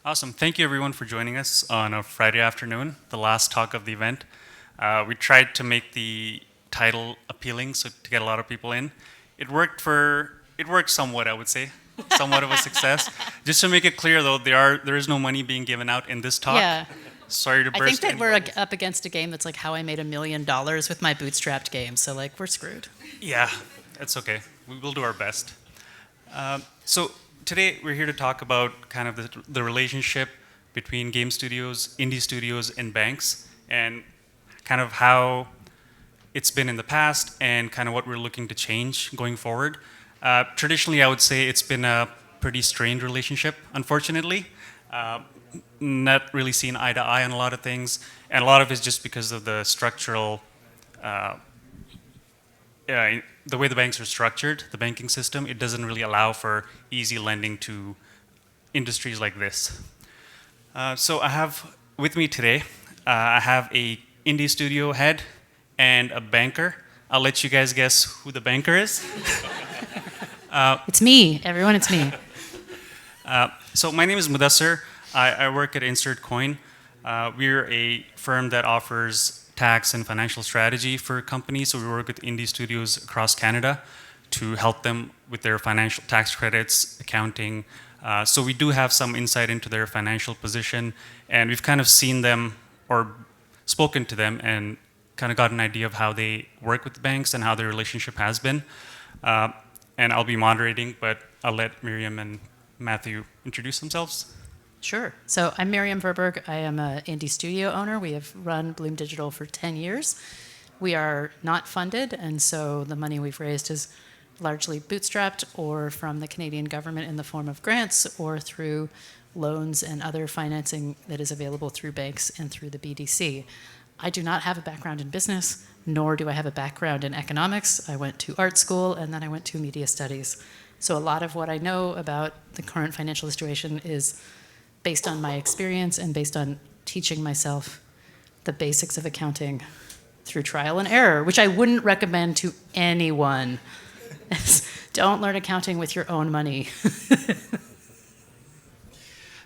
Awesome. Thank you, everyone, for joining us on a Friday afternoon, the last talk of the event. We tried to make the title appealing so to get a lot of people in. It worked somewhat, I would say, somewhat of a success. Just to make it clear, though, there is no money being given out in this talk. Yeah. Sorry to I think burst that we're anybody's- up against a game that's like how I made $1 million with my bootstrapped game. So like we're screwed. Yeah, it's okay. We will do our best. So today we're here to talk about kind of the relationship between game studios, indie studios, and banks, and kind of how it's been in the past and kind of what we're looking to change going forward. Traditionally, I would say it's been a pretty strained relationship, unfortunately. Not really seen eye to eye on a lot of things, and a lot of it's just because of the structural the way the banks are structured, the banking system, it doesn't really allow for easy lending to industries like this. So I have with me today, I have a indie studio head and a banker. I'll let you guys guess who the banker is. It's me, everyone. It's me. So my name is Mudassir. I work at Insert Coin. We're a firm that offers tax and financial strategy for companies. So we work with indie studios across Canada to help them with their financial tax credits, accounting. So we do have some insight into their financial position, and we've kind of seen them or spoken to them and kind of got an idea of how they work with the banks and how their relationship has been. And I'll be moderating, but I'll let Miriam and Matthew introduce themselves. Sure. So I'm Miriam Verberg. I am an indie studio owner. We have run Bloom Digital for 10 years. We are not funded, and so the money we've raised is largely bootstrapped or from the Canadian government in the form of grants or through loans and other financing that is available through banks and through the BDC. I do not have a background in business, nor do I have a background in economics. I went to art school and then I went to media studies. So a lot of what I know about the current financial situation is based on my experience and based on teaching myself the basics of accounting through trial and error, which I wouldn't recommend to anyone. Don't learn accounting with your own money.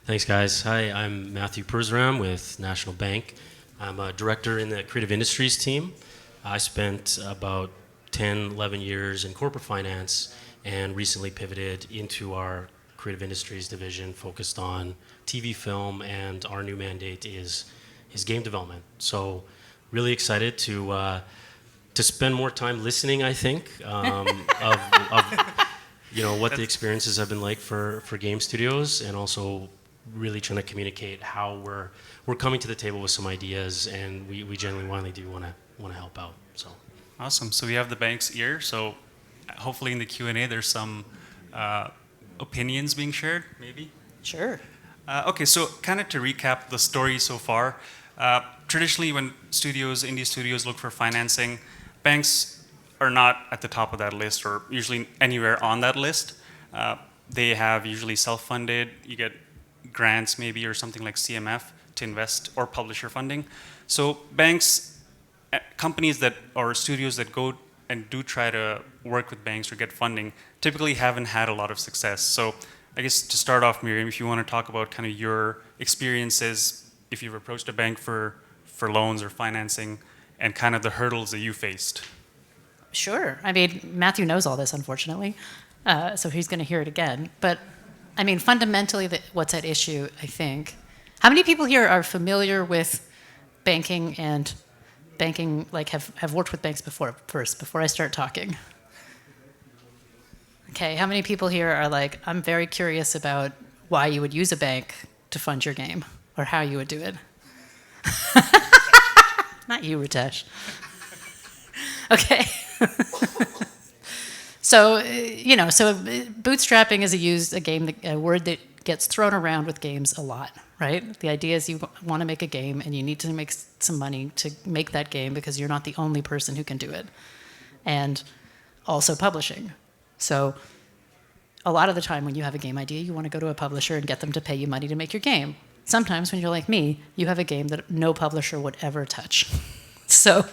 Thanks, guys. Hi, I'm Matthew Persram with National Bank. I'm a director in the creative industries team. I spent about 10, 11 years in corporate finance and recently pivoted into our creative industries division focused on TV, film, and our new mandate is game development. So really excited to spend more time listening, I think, of what the experiences have been like for game studios, and also really trying to communicate how we're coming to the table with some ideas, and we genuinely do want to help out. So Awesome. So we have the bank's ear. So hopefully in the Q&A there's some opinions being shared, maybe? Sure. Okay, so kind of to recap the story so far, traditionally when indie studios look for financing, banks are not at the top of that list or usually anywhere on that list. They have usually self-funded, you get grants maybe or something like CMF to invest or publisher funding. So banks, companies that or studios that go and do try to work with banks or get funding typically haven't had a lot of success. So I guess to start off, Miriam, if you want to talk about kind of your experiences, if you've approached a bank for loans or financing, and kind of the hurdles that you faced. Sure. I mean, Matthew knows all this, unfortunately, so he's going to hear it again. But, I mean, fundamentally, what's at issue, I think. How many people here are familiar with banking and banking, like have worked with banks before I start talking? Okay, how many people here are like, I'm very curious about why you would use a bank to fund your game, or how you would do it? Not you, Ritesh. Okay. So bootstrapping is a word that gets thrown around with games a lot, right? The idea is you want to make a game and you need to make some money to make that game because you're not the only person who can do it. And also publishing. So a lot of the time when you have a game idea, you want to go to a publisher and get them to pay you money to make your game. Sometimes when you're like me, you have a game that no publisher would ever touch. So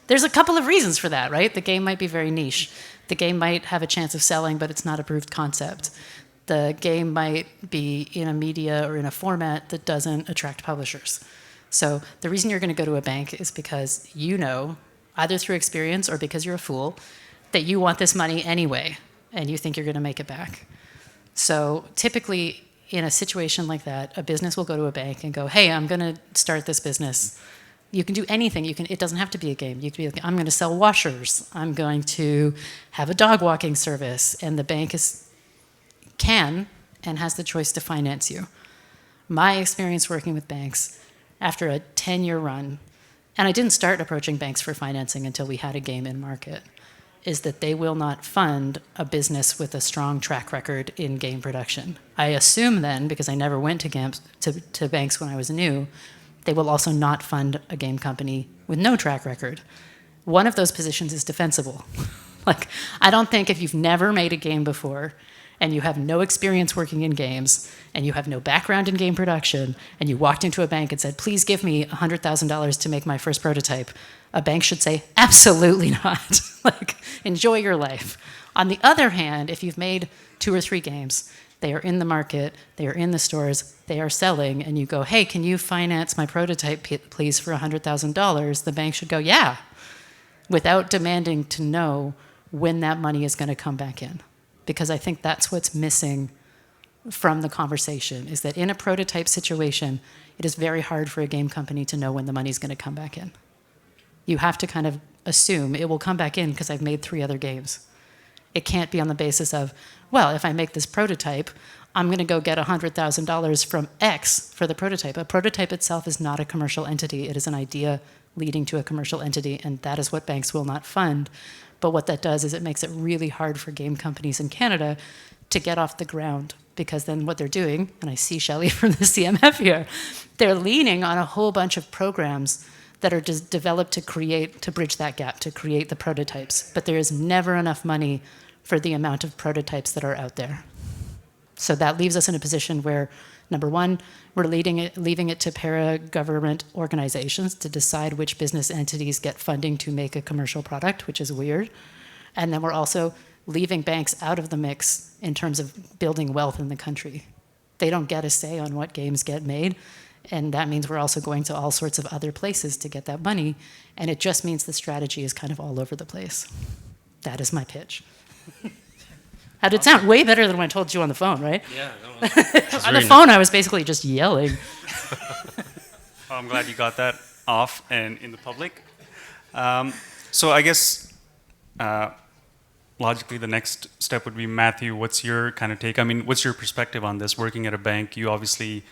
there's a couple of reasons for that, right? The game might be very niche. The game might have a chance of selling, but it's not a proved concept. The game might be in a media or in a format that doesn't attract publishers. So the reason you're going to go to a bank is because you know, either through experience or because you're a fool, that you want this money anyway, and you think you're going to make it back. So typically, in a situation like that, a business will go to a bank and go, hey, I'm going to start this business. You can do anything. It doesn't have to be a game. You can be like, I'm going to sell washers. I'm going to have a dog walking service. And the bank can and has the choice to finance you. My experience working with banks after a 10-year run, and I didn't start approaching banks for financing until we had a game in market, is that they will not fund a business with a strong track record in game production. I assume then, because I never went to banks when I was new, they will also not fund a game company with no track record. One of those positions is defensible. Like, I don't think if you've never made a game before and you have no experience working in games and you have no background in game production and you walked into a bank and said, please give me $100,000 to make my first prototype, a bank should say, absolutely not. Like, enjoy your life. On the other hand, if you've made 2 or 3 games, they are in the market, they are in the stores, they are selling, and you go, hey, can you finance my prototype, please, for $100,000? The bank should go, yeah, without demanding to know when that money is going to come back in. Because I think that's what's missing from the conversation, is that in a prototype situation, it is very hard for a game company to know when the money's going to come back in. You have to kind of assume it will come back in because I've made 3 other games. It can't be on the basis of, well, if I make this prototype, I'm going to go get $100,000 from X for the prototype. A prototype itself is not a commercial entity. It is an idea leading to a commercial entity, and that is what banks will not fund. But what that does is it makes it really hard for game companies in Canada to get off the ground, because then what they're doing, and I see Shelley from the CMF here, they're leaning on a whole bunch of programs that are just developed to bridge that gap, to create the prototypes. But there is never enough money for the amount of prototypes that are out there. So that leaves us in a position where, number one, we're leaving it to para-government organizations to decide which business entities get funding to make a commercial product, which is weird. And then we're also leaving banks out of the mix in terms of building wealth in the country. They don't get a say on what games get made. And that means we're also going to all sorts of other places to get that money. And it just means the strategy is kind of all over the place. That is my pitch. How did it sound? Way better than when I told you on the phone, right? Yeah. No, on the phone, I was basically just yelling. Well, I'm glad you got that off and in the public. So I guess logically the next step would be, Matthew, what's your kind of take? I mean, what's your perspective on this? Working at a bank, you obviously,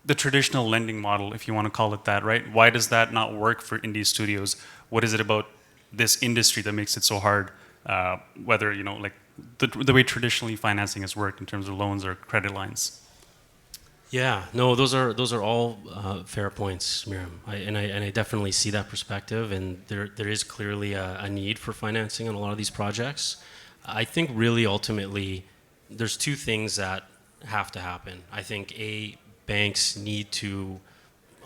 the traditional lending model, if you want to call it that, right? Why does that not work for indie studios? What is it about this industry that makes it so hard? Whether, you know, like the way traditionally financing has worked in terms of loans or credit lines. Yeah, no, those are all fair points, Miriam. I definitely see that perspective, and there is clearly a need for financing on a lot of these projects. I think really ultimately there's 2 things that have to happen. I think banks need to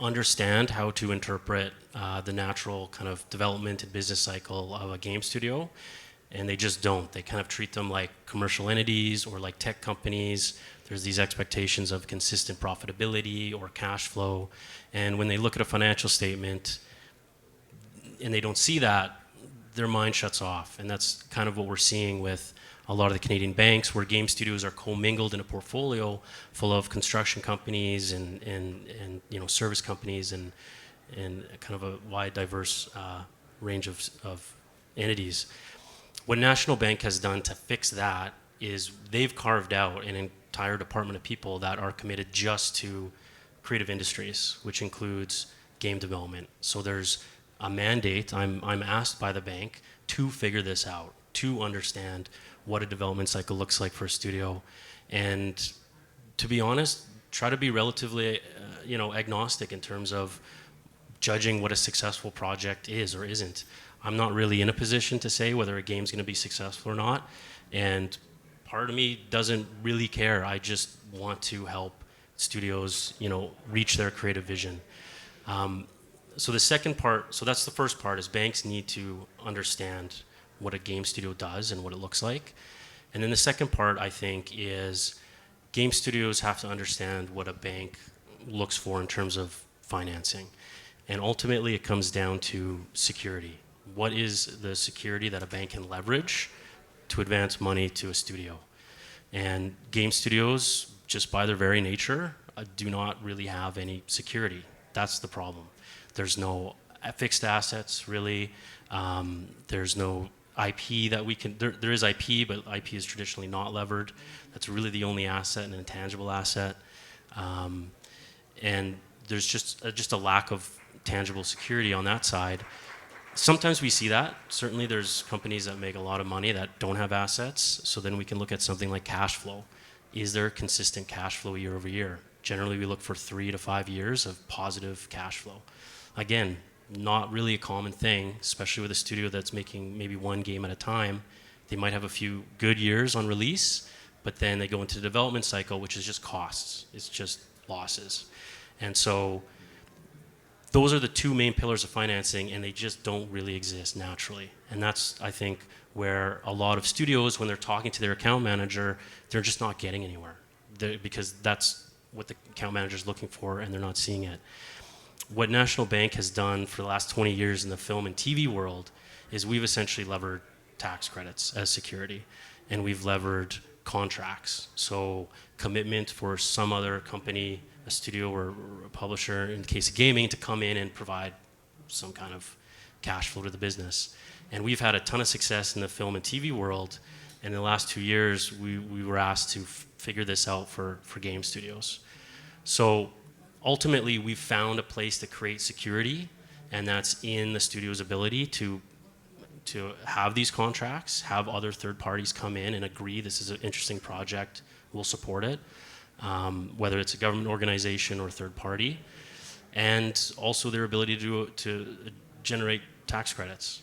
understand how to interpret the natural kind of development and business cycle of a game studio, and they just don't. They kind of treat them like commercial entities or like tech companies. There's these expectations of consistent profitability or cash flow, and when they look at a financial statement and they don't see that, their mind shuts off. And that's kind of what we're seeing with a lot of the Canadian banks, where game studios are commingled in a portfolio full of construction companies and you know, service companies and kind of a wide, diverse range of entities. What National Bank has done to fix that is they've carved out an entire department of people that are committed just to creative industries, which includes game development. So there's a mandate. I'm asked by the bank to figure this out, to understand what a development cycle looks like for a studio, and to be honest, try to be relatively you know, agnostic in terms of judging what a successful project is or isn't. I'm not really in a position to say whether a game's going to be successful or not, and part of me doesn't really care. I just want to help studios, you know, reach their creative vision. So the second part, so that's the first part, is banks need to understand what a game studio does and what it looks like. And then the second part, I think, is game studios have to understand what a bank looks for in terms of financing. And ultimately, it comes down to security. What is the security that a bank can leverage to advance money to a studio? And game studios, just by their very nature, do not really have any security. That's the problem. There's no fixed assets, really. There's no IP that we can, there is IP, but IP is traditionally not levered. That's really the only asset, an intangible asset. And there's just a lack of tangible security on that side. Sometimes we see that. Certainly there's companies that make a lot of money that don't have assets. So then we can look at something like cash flow. Is there consistent cash flow year over year? Generally, we look for 3 to 5 years of positive cash flow. Again, not really a common thing, especially with a studio that's making maybe one game at a time. They might have a few good years on release, but then they go into the development cycle, which is just costs. It's just losses. And so those are the two main pillars of financing, and they just don't really exist naturally. And that's, I think, where a lot of studios, when they're talking to their account manager, they're just not getting anywhere because that's what the account manager is looking for, and they're not seeing it. What National Bank has done for the last 20 years in the film and TV world is we've essentially levered tax credits as security, and we've levered contracts. So commitment for some other company, a studio or a publisher, in the case of gaming, to come in and provide some kind of cash flow to the business. And we've had a ton of success in the film and TV world. And in the last 2 years, we were asked to figure this out for game studios. So ultimately, we've found a place to create security, and that's in the studio's ability to have these contracts, have other third parties come in and agree this is an interesting project, we'll support it, whether it's a government organization or third party, and also their ability to generate tax credits.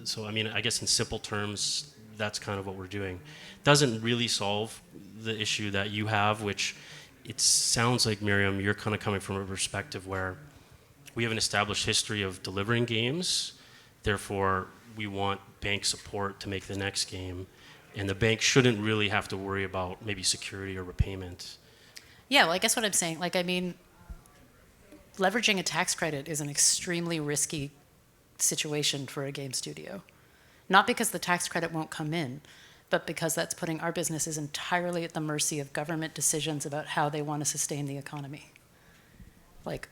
So I mean, I guess in simple terms, that's kind of what we're doing. Doesn't really solve the issue that you have, which it sounds like, Miriam, you're kind of coming from a perspective where we have an established history of delivering games, therefore we want bank support to make the next game, and the bank shouldn't really have to worry about maybe security or repayment. Yeah, well, I guess what I'm saying, like, I mean, leveraging a tax credit is an extremely risky situation for a game studio. Not because the tax credit won't come in, but because that's putting our businesses entirely at the mercy of government decisions about how they want to sustain the economy. Like,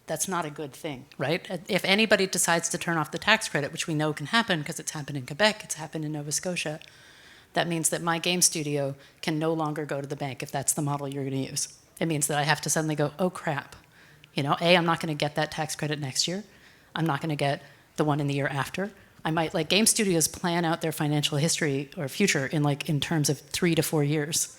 that's not a good thing, right? If anybody decides to turn off the tax credit, which we know can happen because it's happened in Quebec, it's happened in Nova Scotia, that means that my game studio can no longer go to the bank if that's the model you're going to use. It means that I have to suddenly go, oh crap. You know, A, I'm not going to get that tax credit next year. I'm not going to get the one in the year after. I might, like, game studios plan out their financial history or future in terms of 3 to 4 years.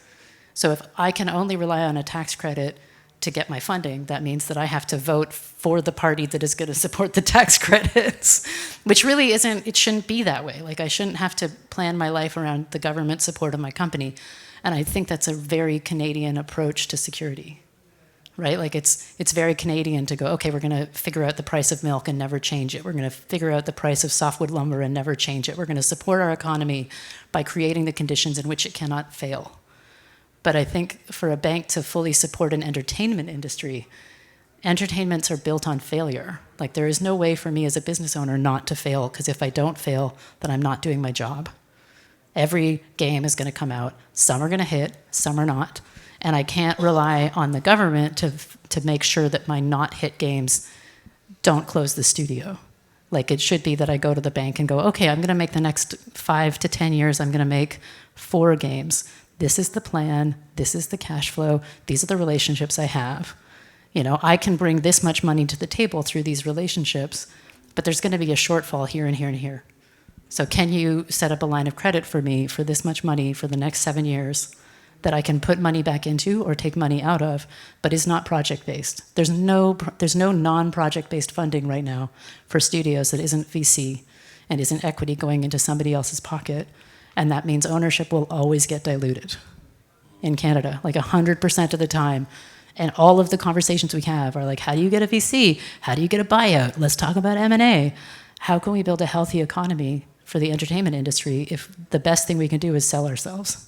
So if I can only rely on a tax credit to get my funding, that means that I have to vote for the party that is going to support the tax credits, which really isn't, it shouldn't be that way. Like, I shouldn't have to plan my life around the government support of my company. And I think that's a very Canadian approach to security, right? Like, it's very Canadian to go, okay, we're going to figure out the price of milk and never change it. We're going to figure out the price of softwood lumber and never change it. We're going to support our economy by creating the conditions in which it cannot fail. But I think for a bank to fully support an entertainment industry, entertainments are built on failure. Like, there is no way for me as a business owner not to fail, because if I don't fail, then I'm not doing my job. Every game is going to come out. Some are going to hit, some are not. And I can't rely on the government to make sure that my not hit games don't close the studio. Like, it should be that I go to the bank and go, okay, I'm going to make the next 5 to 10 years, I'm going to make 4 games. This is the plan, this is the cash flow, these are the relationships I have. You know, I can bring this much money to the table through these relationships, but there's going to be a shortfall here and here and here. So can you set up a line of credit for me for this much money for the next 7 years that I can put money back into or take money out of, but is not project-based? There's no non-project-based funding right now for studios that isn't VC and isn't equity going into somebody else's pocket. And that means ownership will always get diluted in Canada, like 100% of the time. And all of the conversations we have are like, how do you get a VC? How do you get a buyout? Let's talk about M&A. How can we build a healthy economy for the entertainment industry if the best thing we can do is sell ourselves?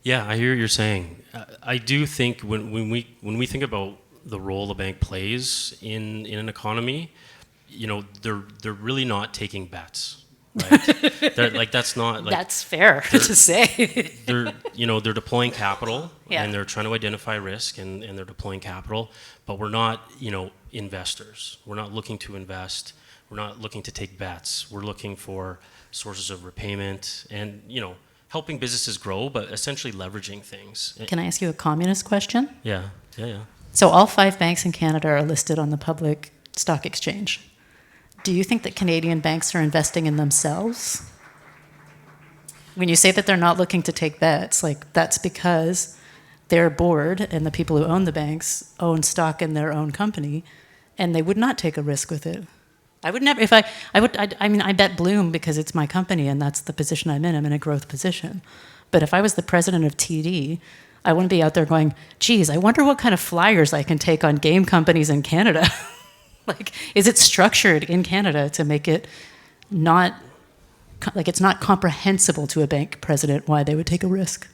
Yeah, I hear what you're saying. I do think when we think about the role a bank plays in an economy, they're really not taking bets, right? Like that's not like That's fair to say. they're deploying capital Yeah. and they're trying to identify risk and they're deploying capital, but we're not investors. We're not looking to invest. We're not looking to take bets. We're looking for sources of repayment and helping businesses grow, but essentially leveraging things. Can I ask you a communist question? Yeah. So all 5 banks in Canada are listed on the public stock exchange. Do you think that Canadian banks are investing in themselves? When you say that they're not looking to take bets, like that's because their board and the people who own the banks own stock in their own company, and they would not take a risk with it. I would never, I bet Bloom because it's my company and that's the position I'm in. I'm in a growth position. But if I was the president of TD, I wouldn't be out there going, geez, I wonder what kind of flyers I can take on game companies in Canada. Like, is it structured in Canada to make it not, like it's not comprehensible to a bank president why they would take a risk?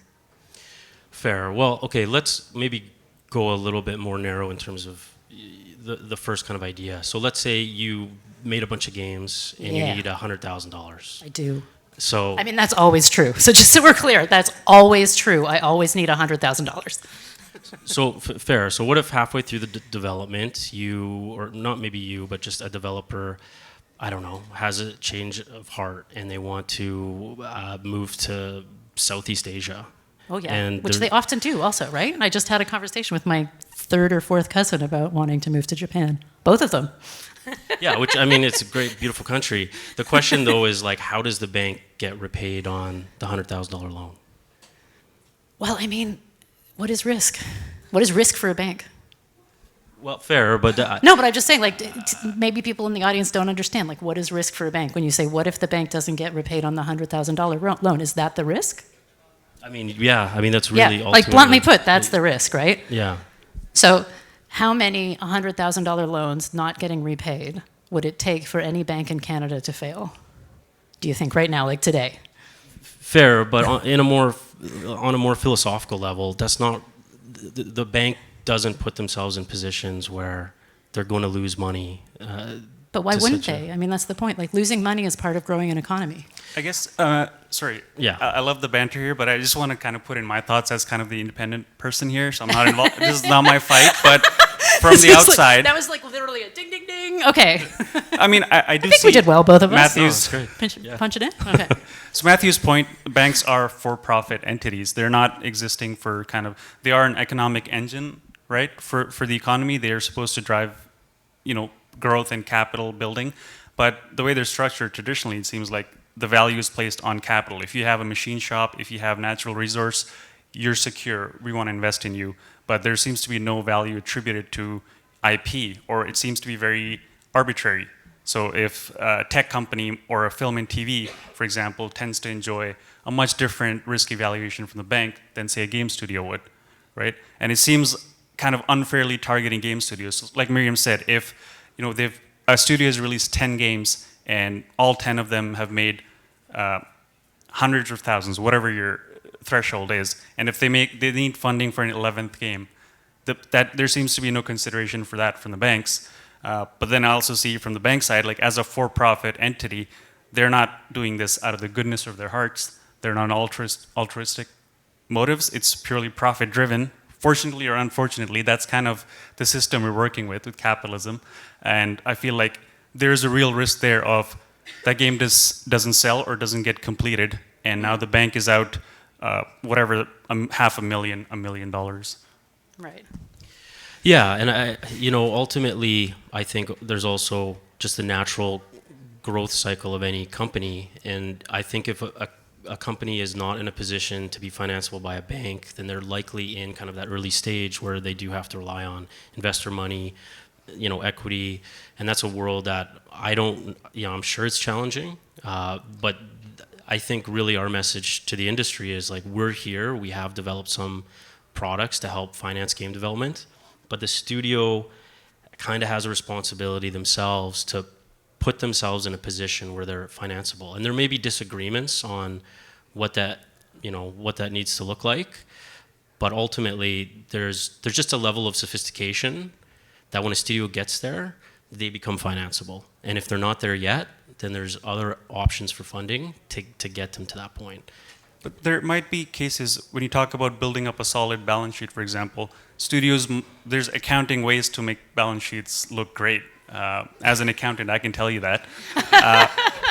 Fair. Well, okay, let's maybe go a little bit more narrow in terms of the first kind of idea. So let's say you made a bunch of games and Yeah. you need $100,000. I do. So I mean, that's always true. So just so we're clear, that's always true. I always need $100,000. fair. So what if halfway through the development, or not maybe you, but just a developer, I don't know, has a change of heart and they want to move to Southeast Asia? Oh, yeah. And Which they're- they often do also, right? And I just had a conversation with my 3rd or 4th cousin about wanting to move to Japan. Both of them. Yeah, which I mean, it's a great, beautiful country. The question though is like, how does the bank get repaid on the $100,000 loan? Well, I mean, what is risk? What is risk for a bank? Well, fair, but No, but I'm just saying, like, maybe people in the audience don't understand. Like, what is risk for a bank? When you say, what if the bank doesn't get repaid on the $100,000 loan? Is that the risk? I mean, yeah, I mean that's really Yeah, like bluntly put, that's the risk, right? Yeah. So how many $100,000 loans not getting repaid would it take for any bank in Canada to fail? Do you think right now, like today? Fair, but on a more philosophical level, that's not the bank doesn't put themselves in positions where they're going to lose money. But why to wouldn't such a- they? I mean, that's the point. Like losing money is part of growing an economy. I guess, sorry. Yeah. I love the banter here, but I just want to kind of put in my thoughts as kind of the independent person here. So I'm not involved. This is not my fight, but from the It's like- outside, that was like literally a ding, ding, ding. Okay. I mean, I do I think see we did well, both of us. Matthew's, great. Punch it in? Okay. so Matthew's point, banks are for-profit entities. They're not existing for kind of, they are an economic engine, right? For the economy, they are supposed to drive, growth and capital building. But the way they're structured traditionally, it seems like the value is placed on capital. If you have a machine shop, if you have natural resource, you're secure. We want to invest in you. But there seems to be no value attributed to IP, or it seems to be very arbitrary. So if a tech company or a film and TV, for example, tends to enjoy a much different risk evaluation from the bank than, say, a game studio would, right? And it seems kind of unfairly targeting game studios. Like Miriam said, if a studio has released 10 games and all 10 of them have made hundreds of thousands, whatever your threshold is, and if they need funding for an 11th game, that there seems to be no consideration for that from the banks. But then I also see from the bank side, like as a for-profit entity, they're not doing this out of the goodness of their hearts. They're not altruistic motives. It's purely profit-driven. Fortunately or unfortunately, that's kind of the system we're working with capitalism. And I feel like there's a real risk there of that game doesn't sell or doesn't get completed, and now the bank is out whatever, $500,000, $1 million. Right. Yeah, and ultimately, I think there's also just the natural growth cycle of any company, and I think if a company is not in a position to be financeable by a bank, then they're likely in kind of that early stage where they do have to rely on investor money, equity, and that's a world that I'm sure it's challenging, but I think really our message to the industry is like, we're here, we have developed some products to help finance game development, but the studio kind of has a responsibility themselves to put themselves in a position where they're financeable. And there may be disagreements on what that what that needs to look like. But ultimately, there's just a level of sophistication that when a studio gets there, they become financeable. And if they're not there yet, then there's other options for funding to get them to that point. But there might be cases when you talk about building up a solid balance sheet, for example, studios, there's accounting ways to make balance sheets look great. As an accountant, I can tell you that.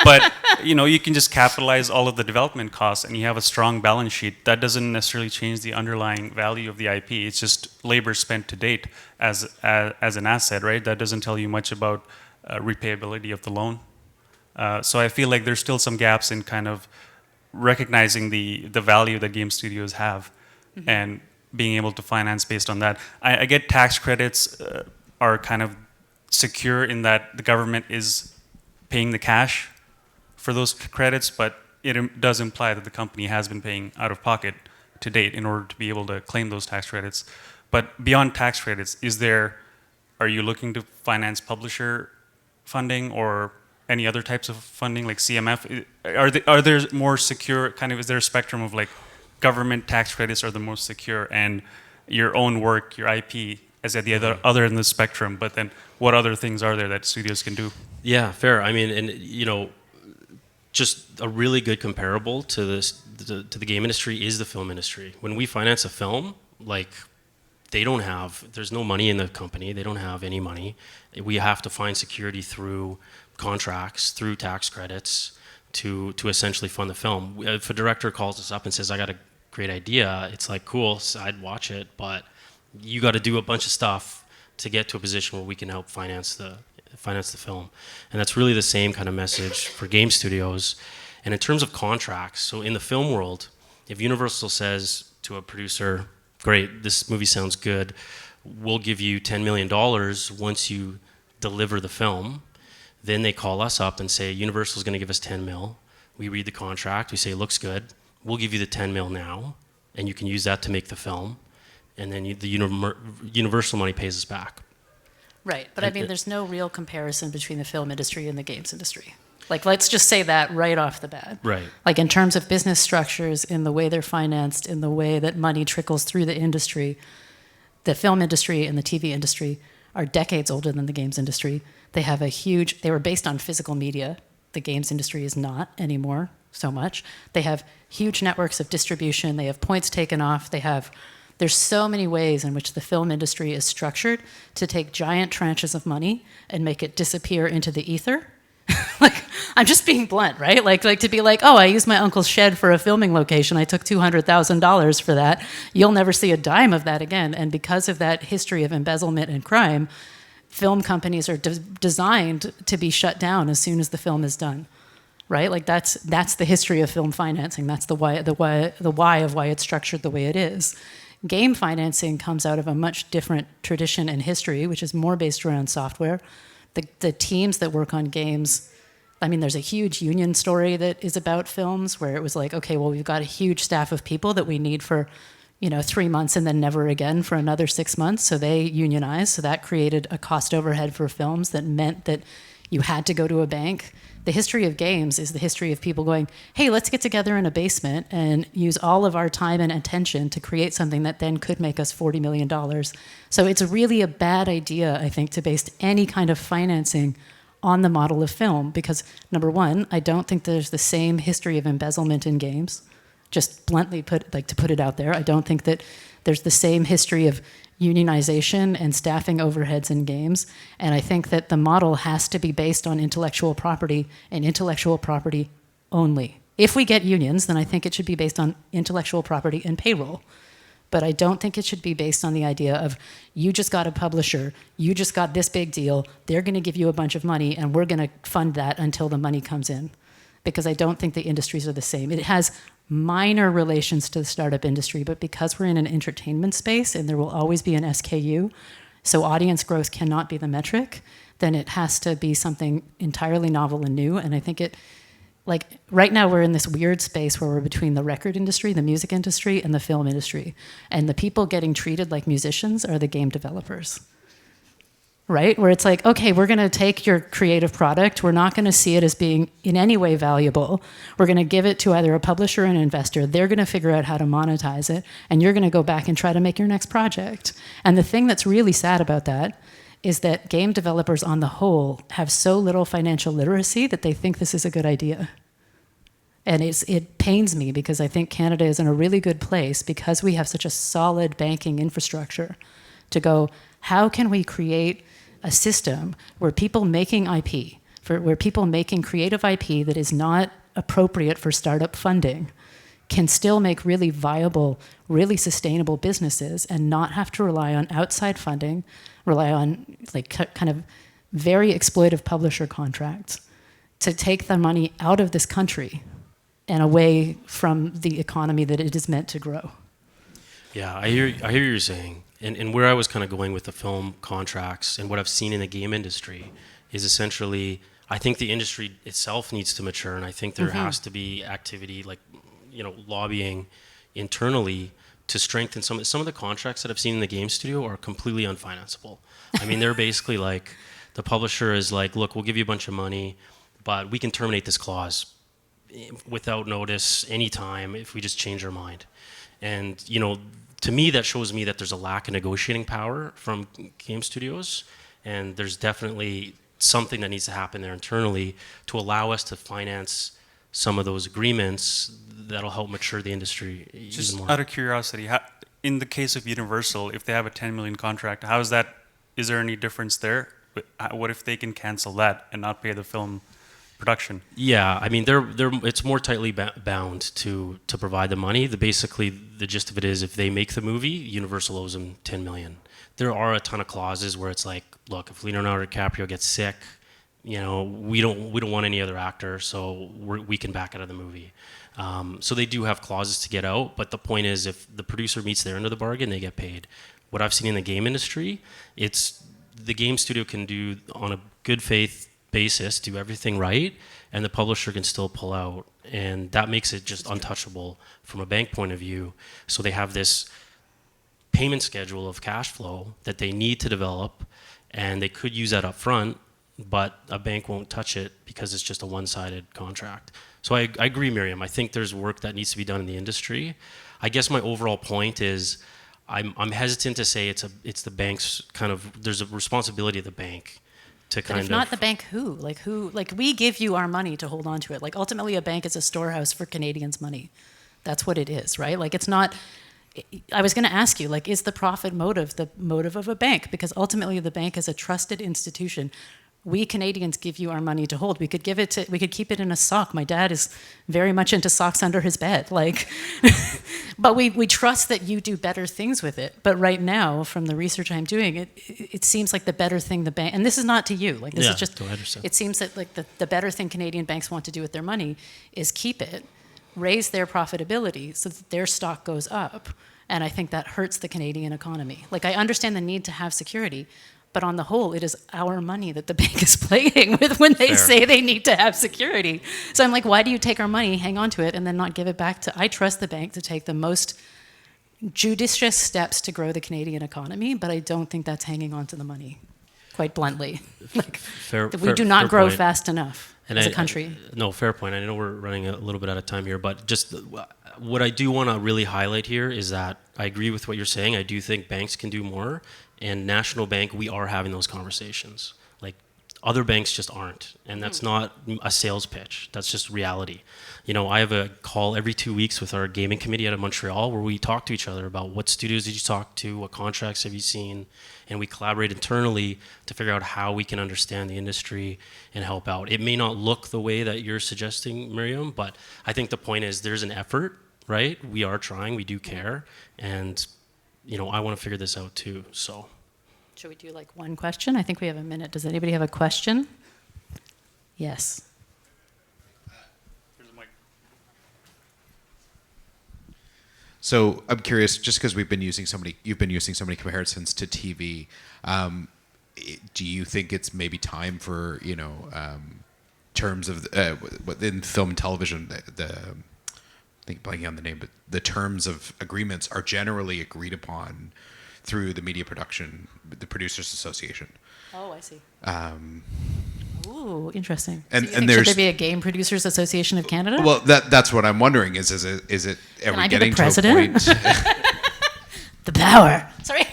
But you can just capitalize all of the development costs and you have a strong balance sheet. That doesn't necessarily change the underlying value of the IP. It's just labor spent to date as an asset, right? That doesn't tell you much about repayability of the loan. So I feel like there's still some gaps in kind of recognizing the value that game studios have and being able to finance based on that. I get tax credits are kind of secure in that the government is paying the cash for those credits, but it does imply that the company has been paying out of pocket to date in order to be able to claim those tax credits. But beyond tax credits, are you looking to finance publisher funding or any other types of funding like CMF? Are there more secure is there a spectrum of like government tax credits are the most secure and your own work, your IP is at the other end of the spectrum, but then what other things are there that studios can do? Yeah, fair. I mean, and just a really good comparable to the game industry is the film industry. When we finance a film, like there's no money in the company. They don't have any money. We have to find security through contracts, through tax credits to essentially fund the film. If a director calls us up and says, I got a great idea, it's like, cool, so I'd watch it, but you got to do a bunch of stuff to get to a position where we can help finance the film. And that's really the same kind of message for game studios. And in terms of contracts, so in the film world, if Universal says to a producer, great, this movie sounds good, we'll give you $10 million once you deliver the film, then they call us up and say, Universal's going to give us 10 mil. We read the contract, we say, looks good, we'll give you the 10 mil now, and you can use that to make the film, and then the Universal money pays us back. Right, but I mean, there's no real comparison between the film industry and the games industry. Like, let's just say that right off the bat. Right. Like, in terms of business structures, in the way they're financed, in the way that money trickles through the industry, the film industry and the TV industry are decades older than the games industry. They were based on physical media. The games industry is not anymore so much. They have huge networks of distribution. They have points taken off. There's so many ways in which the film industry is structured to take giant tranches of money and make it disappear into the ether. Like, I'm just being blunt, right? Like to be like, oh, I used my uncle's shed for a filming location. I took $200,000 for that. You'll never see a dime of that again. And because of that history of embezzlement and crime, film companies are designed to be shut down as soon as the film is done, right? Like that's the history of film financing. That's the why of why it's structured the way it is. Game financing comes out of a much different tradition and history, which is more based around software. The teams that work on games, I mean, there's a huge union story that is about films where it was like, okay, well, we've got a huge staff of people that we need for 3 months and then never again for another 6 months. So they unionized. So that created a cost overhead for films that meant that you had to go to a bank. The history of games is the history of people going, hey, let's get together in a basement and use all of our time and attention to create something that then could make us $40 million. So it's really a bad idea, I think, to base any kind of financing on the model of film because, number one, I don't think there's the same history of embezzlement in games. Just bluntly to put it out there, I don't think that there's the same history of unionization and staffing overheads in games. And I think that the model has to be based on intellectual property and intellectual property only. If we get unions, then I think it should be based on intellectual property and payroll. But I don't think it should be based on the idea of you just got a publisher, you just got this big deal, they're going to give you a bunch of money and we're going to fund that until the money comes in. Because I don't think the industries are the same. It has minor relations to the startup industry, but because we're in an entertainment space and there will always be an SKU, so audience growth cannot be the metric, then it has to be something entirely novel and new. And I think right now we're in this weird space where we're between the record industry, the music industry, and the film industry. And the people getting treated like musicians are the game developers. right? Where it's like, okay, we're going to take your creative product. We're not going to see it as being in any way valuable. We're going to give it to either a publisher or an investor. They're going to figure out how to monetize it, and you're going to go back and try to make your next project. And the thing that's really sad about that is that game developers on the whole have so little financial literacy that they think this is a good idea. And it pains me because I think Canada is in a really good place because we have such a solid banking infrastructure to go, how can we create a system where people making IP, where people making creative IP that is not appropriate for startup funding can still make really viable, really sustainable businesses and not have to rely on outside funding, rely on like kind of very exploitive publisher contracts to take the money out of this country and away from the economy that it is meant to grow. Yeah, I hear what you're saying. And where I was kind of going with the film contracts and what I've seen in the game industry is essentially, I think the industry itself needs to mature, and I think there has to be activity like, lobbying internally to strengthen some of the contracts that I've seen in the game studio are completely unfinanceable. I mean, they're basically like, the publisher is like, look, we'll give you a bunch of money, but we can terminate this clause without notice anytime if we just change our mind. And, to me, that shows me that there's a lack of negotiating power from game studios, and there's definitely something that needs to happen there internally to allow us to finance some of those agreements that'll help mature the industry Just even more. out of curiosity, in the case of Universal, if they have a 10 million contract, is there any difference there? What if they can cancel that and not pay the film production? Yeah, I mean, it's more tightly bound to provide the money. Basically, the gist of it is, if they make the movie, Universal owes them $10 million. There are a ton of clauses where it's like, look, if Leonardo DiCaprio gets sick, we don't want any other actor, so we can back out of the movie. So they do have clauses to get out, but the point is, if the producer meets their end of the bargain, they get paid. What I've seen in the game industry, it's the game studio can do on a good faith basis, do everything right, and the publisher can still pull out, and that makes it just untouchable from a bank point of view. So they have this payment schedule of cash flow that they need to develop, and they could use that up front, but a bank won't touch it because it's just a one-sided contract. So I agree, Miriam. I think there's work that needs to be done in the industry. I guess my overall point is I'm hesitant to say it's the bank's kind of, there's a responsibility of the bank to But if not the bank, who? Like we give you our money to hold on to it. Like ultimately a bank is a storehouse for Canadians' money. That's what it is, right? Like it's not, I was going to ask you, like, is the profit motive the motive of a bank? Because ultimately the bank is a trusted institution. We Canadians give you our money to hold. We could keep it in a sock. My dad is very much into socks under his bed. Like, but we trust that you do better things with it. But right now, from the research I'm doing, it seems like the better thing the bank, and this is not to you, like this is just, it seems that like the better thing Canadian banks want to do with their money is keep it, raise their profitability so that their stock goes up. And I think that hurts the Canadian economy. Like I understand the need to have security, but on the whole, it is our money that the bank is playing with when they say they need to have security. So I'm like, why do you take our money, hang on to it, and then not give it back to, I trust the bank to take the most judicious steps to grow the Canadian economy, but I don't think that's hanging on to the money, quite bluntly. Like, we do not grow fast enough as a country. No, fair point. I know we're running a little bit out of time here, but just what I do want to really highlight here is that I agree with what you're saying. I do think banks can do more. And National Bank, we are having those conversations. Like other banks just aren't, and that's not a sales pitch. That's just reality. I have a call every 2 weeks with our gaming committee out of Montreal where we talk to each other about what studios did you talk to, what contracts have you seen, and we collaborate internally to figure out how we can understand the industry and help out. It may not look the way that you're suggesting, Miriam, but I think the point is there's an effort, right? We are trying, we do care, and I want to figure this out too, so. Should we do like one question? I think we have a minute. Does anybody have a question? Yes. Here's a mic. So I'm curious, just because you've been using so many comparisons to TV, do you think it's maybe time for, terms of, in film and television, I think blanking on the name, but the terms of agreements are generally agreed upon through the media production, the Producers Association. Oh, I see. Ooh, interesting. And- So you and think, should there's- there be a Game Producers Association of Canada? Well, that's what I'm wondering. Is it? Are Can we I be the getting to a president? point? The power. Sorry.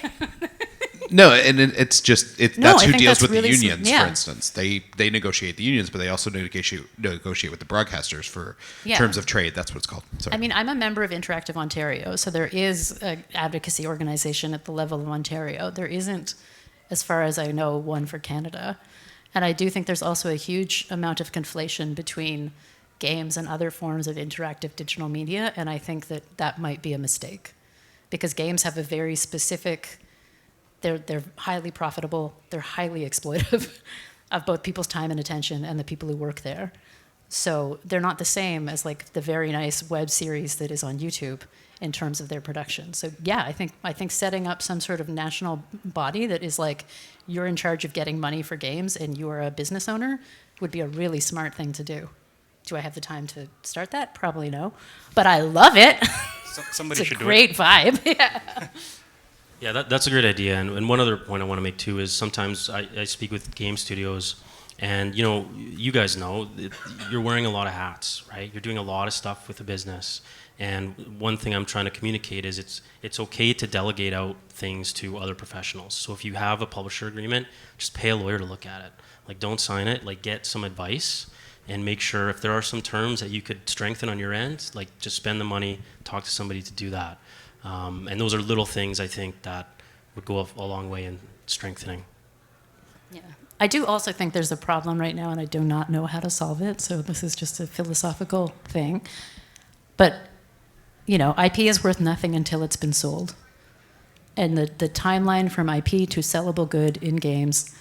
No, and it's just No, that's I who think deals that's with really the sm- unions, yeah. for instance. They negotiate the unions, but they also negotiate with the broadcasters for Yeah. terms of trade. That's what it's called. Sorry. I mean, I'm a member of Interactive Ontario, so there is an advocacy organization at the level of Ontario. There isn't, as far as I know, one for Canada. And I do think there's also a huge amount of conflation between games and other forms of interactive digital media, and I think that that might be a mistake. Because games have a very specific, they're highly profitable, they're highly exploitive of both people's time and attention and the people who work there. So they're not the same as like the very nice web series that is on YouTube in terms of their production. So yeah, I think setting up some sort of national body that is like you're in charge of getting money for games and you are a business owner would be a really smart thing to do. Do I have the time to start that? Probably no. But I love it. Somebody It's a should do it. great vibe. Yeah. Yeah, that's a great idea. And one other point I want to make too is sometimes I speak with game studios, and you guys know you're wearing a lot of hats, right? You're doing a lot of stuff with the business. And one thing I'm trying to communicate is it's okay to delegate out things to other professionals. So if you have a publisher agreement, just pay a lawyer to look at it. Like, don't sign it. Like, get some advice and make sure if there are some terms that you could strengthen on your end, like just spend the money, talk to somebody to do that. And those are little things I think that would go a long way in strengthening. Yeah. I do also think there's a problem right now, and I do not know how to solve it. So this is just a philosophical thing. But, IP is worth nothing until it's been sold. And the timeline from IP to sellable good in games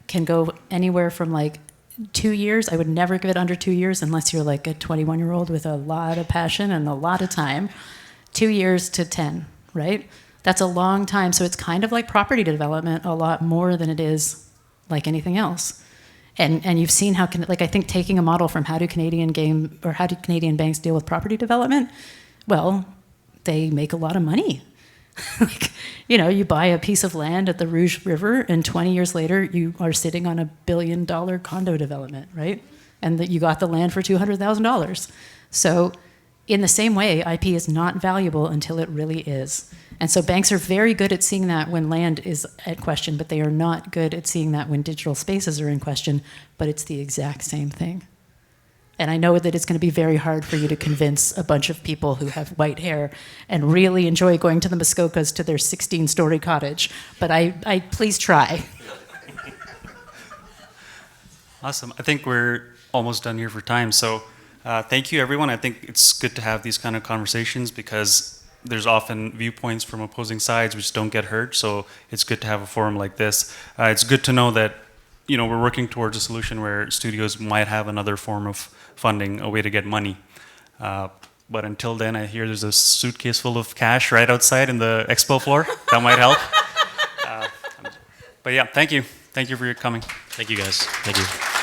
can go anywhere from like 2 years. I would never give it under 2 years unless you're like a 21-year-old with a lot of passion and a lot of time. 2 years to 10, right? That's a long time. So it's kind of like property development a lot more than it is like anything else. And you've seen how, I think taking a model from how do Canadian banks deal with property development? Well, they make a lot of money. You buy a piece of land at the Rouge River, and 20 years later, you are sitting on $1 billion condo development, right? And that you got the land for $200,000. So, in the same way, IP is not valuable until it really is. And so banks are very good at seeing that when land is at question, but they are not good at seeing that when digital spaces are in question, but it's the exact same thing. And I know that it's going to be very hard for you to convince a bunch of people who have white hair and really enjoy going to the Muskokas to their 16-story cottage, but I please try. Awesome. I think we're almost done here for time. So thank you, everyone. I think it's good to have these kind of conversations because there's often viewpoints from opposing sides which don't get heard. So it's good to have a forum like this. It's good to know that we're working towards a solution where studios might have another form of funding, a way to get money. But until then, I hear there's a suitcase full of cash right outside in the expo floor. That might help. But yeah, thank you. Thank you for your coming. Thank you, guys. Thank you.